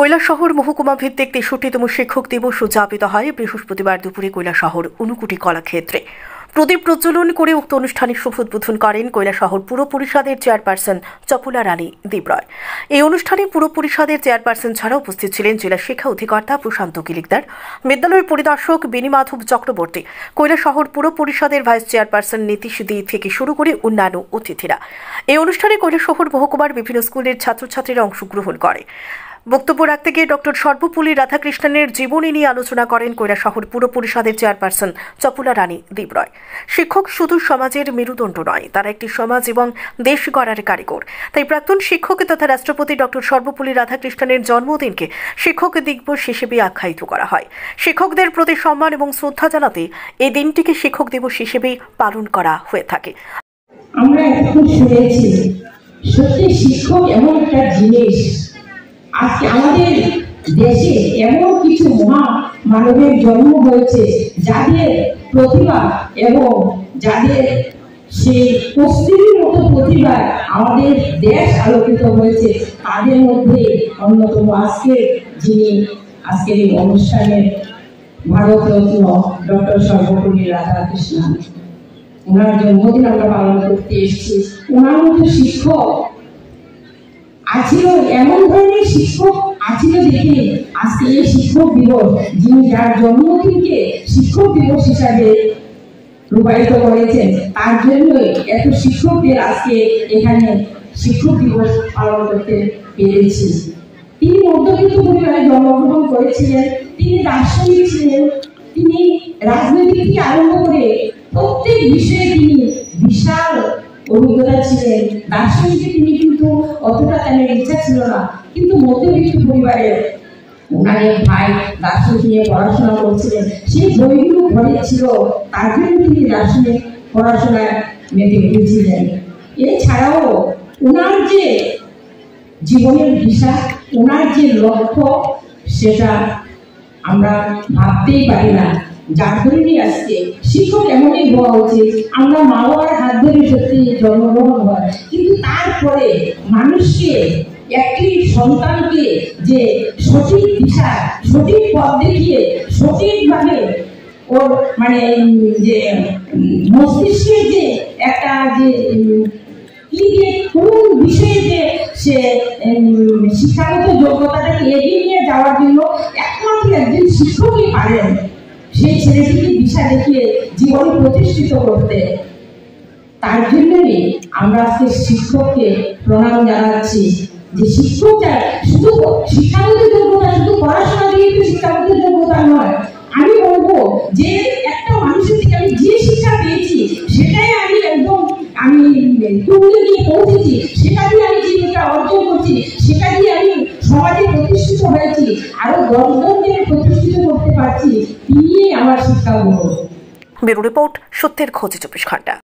কৈলাসহর মহকুমা ভিত্তিক ৬৩তম শিক্ষক দিবস উদযাপিত হয় বৃহস্পতিবার দুপুরে কৈলাসহর ঊনকোটি কলাক্ষেত্রে। প্রদীপ প্রজ্বলন করে উক্ত অনুষ্ঠানের শুভ উদ্বোধন করেন কৈলাসহর পুর পরিষদের চেয়ারপারসন চপলা রানী দেবরয়। এই অনুষ্ঠানে পুর পরিষদের চেয়ারপারসন ছাড়া উপস্থিত ছিলেন জেলা শিক্ষা অধিকর্তা প্রশান্ত কিলিকদার, বিদ্যালয়ের পরিদর্শক বেণীমাধব চক্রবর্তী, কৈলাসহর পুর পরিষদের ভাইস চেয়ারপারসন নীতিশ দে থেকে শুরু করে অন্যান্য অতিথিরা। এই অনুষ্ঠানে কৈলাসহর মহকুমার বিভিন্ন স্কুলের ছাত্রছাত্রীরা অংশগ্রহণ করে। বক্তব্য রাখতে গিয়ে ডক্টর সর্বপল্লী রাধাকৃষ্ণনের জীবনী নিয়ে আলোচনা করেন কৈলাসহর পুর পরিষদের চেয়ারপারসন চপলা রানী দেবরয়। শিক্ষক শুধু সমাজের মেরুদণ্ড নয়, তারা একটি সমাজ এবং দেশ গড়ার কারিগর। তাই প্রাক্তন শিক্ষক তথা রাষ্ট্রপতি ডক্টর সর্বপল্লী রাধাকৃষ্ণনের জন্মদিনকে শিক্ষক দিবস হিসেবে আখ্যায়িত করা হয়। শিক্ষকদের প্রতি সম্মান এবং শ্রদ্ধা জানাতে এই দিনটিকে শিক্ষক দিবস হিসেবেই পালন করা হয়ে থাকে। আমরা এখন শুনেছি সত্যি শিক্ষক এমন একটা জিনিস, আজকে আমাদের দেশে এমন কিছু মহা মানবের জন্ম হয়েছে যাদের প্রতিভা এবং যাদের সেই কস্তুরীর মতো প্রতিভা আমাদের দেশ আলোকিত হয়েছে, তাদের মধ্যে অন্যতম আজকের এই অনুষ্ঠানের ভারতরত্ন ডক্টর সর্বপল্লী রাধাকৃষ্ণন। ওনার জন্মদিন আমরা পালন করতে এসেছি। ওনার মতো শিক্ষক আছিল, এমন ধরনের শিক্ষক আছিল দেখে আজকে এই শিক্ষক দিবস, যিনি যার জন্মদিনকে শিক্ষক দিবস হিসাবে রূপায়িত করেছেন, তার জন্য এত শিক্ষকদের আজকে এখানে শিক্ষক দিবস পালন করতে পেরেছি। তিনি মধ্যবিত্ত পরিবারে জন্মগ্রহণ করেছিলেন, তিনি দার্শনিক ছিলেন, তিনি রাজনৈতিক থেকে আরম্ভ করে প্রত্যেক বিষয়ে তিনি বিশাল অভিজ্ঞতা ছিলেন। দার্শনিকে তিনি কিন্তু অতটা তেমন ইচ্ছা ছিল না, কিন্তু মধ্যবিত্ত পরিবারের ওনার ভাই দার্শনিক নিয়ে পড়াশোনা করছিলেন, সেই বইগুলো ঘরে ছিল, তার জন্য তিনি দার্শনিক পড়াশোনায় মেতে উঠেছিলেন। এছাড়াও ওনার যে জীবনের দিশা, ওনার যে লক্ষ্য, সেটা আমরা ভাবতেই পারি না। যার জন্যই আজকে শিক্ষক এমনই হওয়া উচিত। আমরা মা বাবার হাত ধরে সত্যি জন্মগ্রহণ হয়, কিন্তু তারপরে মানুষকে, একটি সন্তানকে যে সঠিক দিশা, সঠিক পথ দেখিয়ে সঠিকভাবে ওর মানে যে মস্তিষ্কের যে একটা যে কোন বিষয়ে যে সে শিক্ষাগত যোগ্যতাটাকে এগিয়ে নিয়ে যাওয়ার জন্য একমাত্র একজন শিক্ষকই পারেন সেই ছেলেটিকে দিশা দেখিয়ে জীবনে প্রতিষ্ঠিত করতে। তার জন্যই আমরা আজকে শিক্ষককে প্রণাম জানাচ্ছি, যে শিক্ষকটা শুধু শিক্ষাগত যোগ্যতা, শুধু পড়াশোনা দিয়ে তো শিক্ষাগত যোগ্যতা নয়। আমি বলবো যে একটা মানুষের থেকে আমি যে শিক্ষা পেয়েছি সেটাই আমি তুলে নিয়ে পৌঁছেছি, সেটা দিয়ে আমি জীবিকা অর্জন করছি, সেটা দিয়ে আমি সমাজে প্রতিষ্ঠিত হয়েছি, আরো 10 জনকে প্রতিষ্ঠিত করতে পারছি। তিনি আমার শিক্ষাগুরু। ব্যুরো রিপোর্ট, সত্যের খোঁজে 24 ঘন্টা।